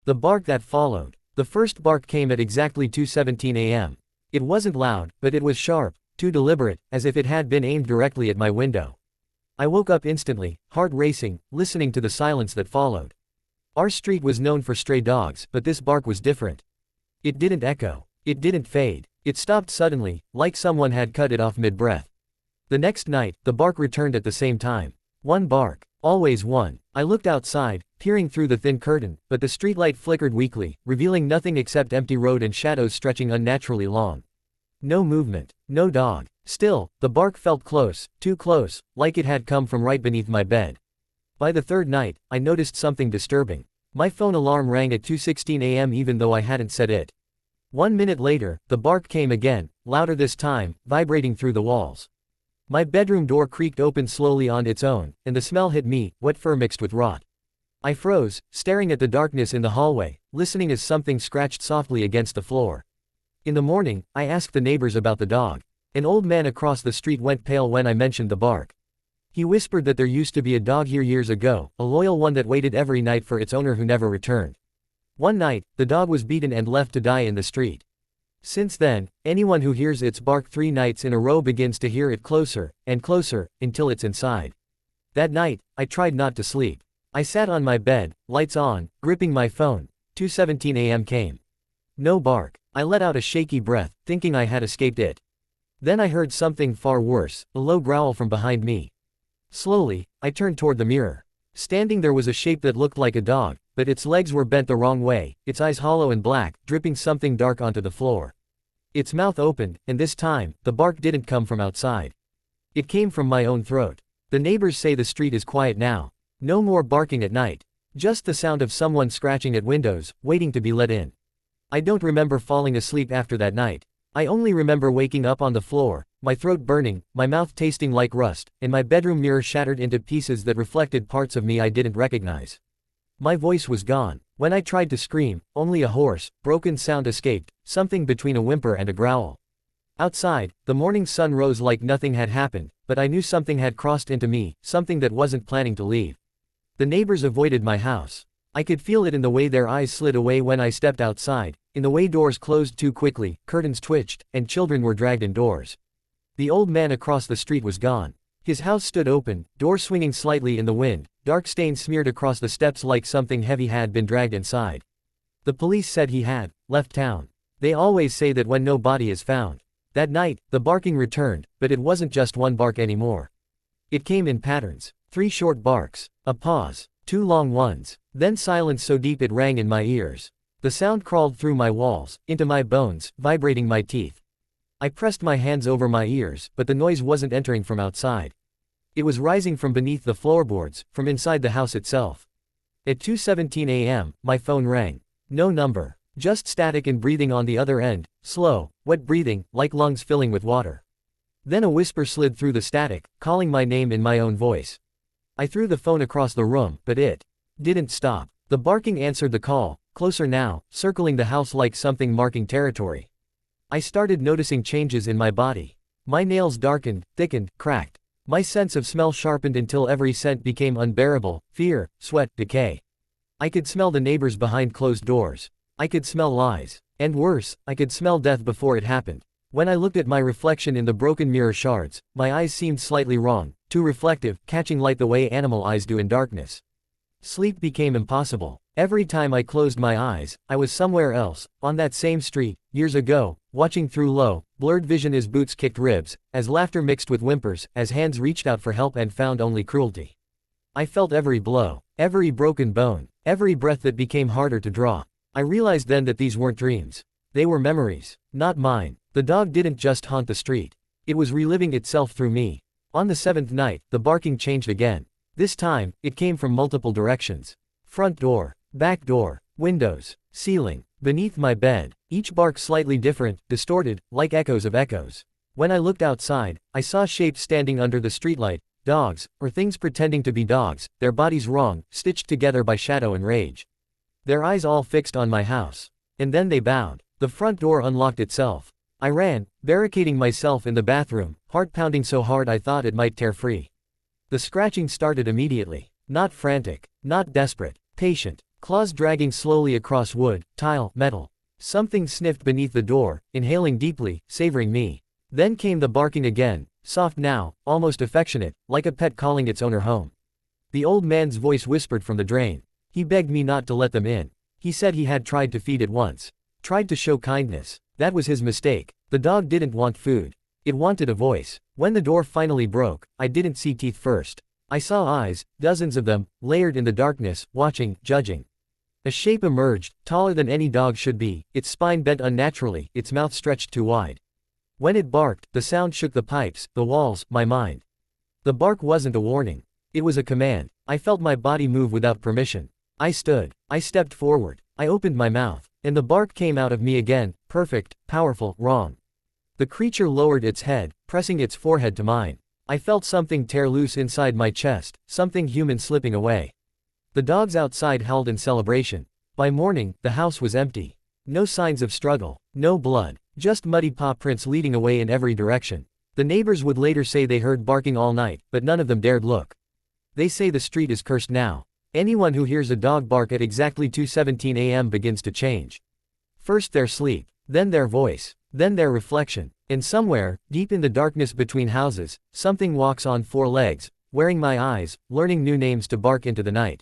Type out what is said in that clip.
The bark that followed. The first bark came at exactly 2:17 a.m. It wasn't loud, but it was sharp, too deliberate, as if it had been aimed directly at my window. I woke up instantly, heart racing, listening to the silence that followed. Our street was known for stray dogs, but this bark was different. It didn't echo. It didn't fade. It stopped suddenly, like someone had cut it off mid-breath. The next night, the bark returned at the same time. One bark. Always one. I looked outside, peering through the thin curtain, but the streetlight flickered weakly, revealing nothing except empty road and shadows stretching unnaturally long. No movement. No dog. Still, the bark felt close, too close, like it had come from right beneath my bed. By the third night, I noticed something disturbing. My phone alarm rang at 2:16 a.m. even though I hadn't set it. 1 minute later, the bark came again, louder this time, vibrating through the walls. My bedroom door creaked open slowly on its own, and the smell hit me, wet fur mixed with rot. I froze, staring at the darkness in the hallway, listening as something scratched softly against the floor. In the morning, I asked the neighbors about the dog. An old man across the street went pale when I mentioned the bark. He whispered that there used to be a dog here years ago, a loyal one that waited every night for its owner who never returned. One night, the dog was beaten and left to die in the street. Since then, anyone who hears its bark 3 nights in a row begins to hear it closer, and closer, until it's inside. That night, I tried not to sleep. I sat on my bed, lights on, gripping my phone. 2:17 a.m. came. No bark. I let out a shaky breath, thinking I had escaped it. Then I heard something far worse, a low growl from behind me. Slowly, I turned toward the mirror. Standing there was a shape that looked like a dog, but its legs were bent the wrong way, its eyes hollow and black, dripping something dark onto the floor. Its mouth opened, and this time, the bark didn't come from outside. It came from my own throat. The neighbors say the street is quiet now. No more barking at night. Just the sound of someone scratching at windows, waiting to be let in. I don't remember falling asleep after that night. I only remember waking up on the floor, my throat burning, my mouth tasting like rust, and my bedroom mirror shattered into pieces that reflected parts of me I didn't recognize. My voice was gone. When I tried to scream, only a hoarse, broken sound escaped, something between a whimper and a growl. Outside, the morning sun rose like nothing had happened, but I knew something had crossed into me, something that wasn't planning to leave. The neighbors avoided my house. I could feel it in the way their eyes slid away when I stepped outside, in the way doors closed too quickly, curtains twitched, and children were dragged indoors. The old man across the street was gone. His house stood open, door swinging slightly in the wind, dark stains smeared across the steps like something heavy had been dragged inside. The police said he had left town. They always say that when no body is found. That night, the barking returned, but it wasn't just one bark anymore. It came in patterns. 3 short barks, a pause, 2 long ones, then silence so deep it rang in my ears. The sound crawled through my walls, into my bones, vibrating my teeth. I pressed my hands over my ears, but the noise wasn't entering from outside. It was rising from beneath the floorboards, from inside the house itself. At 2:17 a.m., my phone rang. No number. Just static and breathing on the other end, slow, wet breathing, like lungs filling with water. Then a whisper slid through the static, calling my name in my own voice. I threw the phone across the room, but it didn't stop. The barking answered the call, closer now, circling the house like something marking territory. I started noticing changes in my body. My nails darkened, thickened, cracked. My sense of smell sharpened until every scent became unbearable: fear, sweat, decay. I could smell the neighbors behind closed doors. I could smell lies. And worse, I could smell death before it happened. When I looked at my reflection in the broken mirror shards, my eyes seemed slightly wrong, too reflective, catching light the way animal eyes do in darkness. Sleep became impossible. Every time I closed my eyes, I was somewhere else, on that same street, years ago, watching through low, blurred vision as boots kicked ribs, as laughter mixed with whimpers, as hands reached out for help and found only cruelty. I felt every blow, every broken bone, every breath that became harder to draw. I realized then that these weren't dreams. They were memories. Not mine. The dog didn't just haunt the street. It was reliving itself through me. On the 7th night, the barking changed again. This time, it came from multiple directions. Front door, back door, windows, ceiling, beneath my bed, each bark slightly different, distorted, like echoes of echoes. When I looked outside, I saw shapes standing under the streetlight, dogs, or things pretending to be dogs, their bodies wrong, stitched together by shadow and rage. Their eyes all fixed on my house. And then they bowed. The front door unlocked itself. I ran, barricading myself in the bathroom, heart pounding so hard I thought it might tear free. The scratching started immediately. Not frantic, not desperate, patient, Claws dragging slowly across wood, tile, metal. Something sniffed beneath the door, inhaling deeply, savoring me. Then came the barking again, soft now, almost affectionate, like a pet calling its owner home. The old man's voice whispered from the drain. He begged me not to let them in. He said he had tried to feed it once. Tried to show kindness. That was his mistake. The dog didn't want food. It wanted a voice. When the door finally broke, I didn't see teeth first. I saw eyes, dozens of them, layered in the darkness, watching, judging. A shape emerged, taller than any dog should be, its spine bent unnaturally, its mouth stretched too wide. When it barked, the sound shook the pipes, the walls, my mind. The bark wasn't a warning. It was a command. I felt my body move without permission. I stood. I stepped forward. I opened my mouth. And the bark came out of me again, perfect, powerful, wrong. The creature lowered its head, pressing its forehead to mine. I felt something tear loose inside my chest, something human slipping away. The dogs outside howled in celebration. By morning, the house was empty. No signs of struggle. No blood. Just muddy paw prints leading away in every direction. The neighbors would later say they heard barking all night, but none of them dared look. They say the street is cursed now. Anyone who hears a dog bark at exactly 2:17 a.m. begins to change. First their sleep, then their voice, then their reflection. And somewhere, deep in the darkness between houses, something walks on four legs, wearing my eyes, learning new names to bark into the night.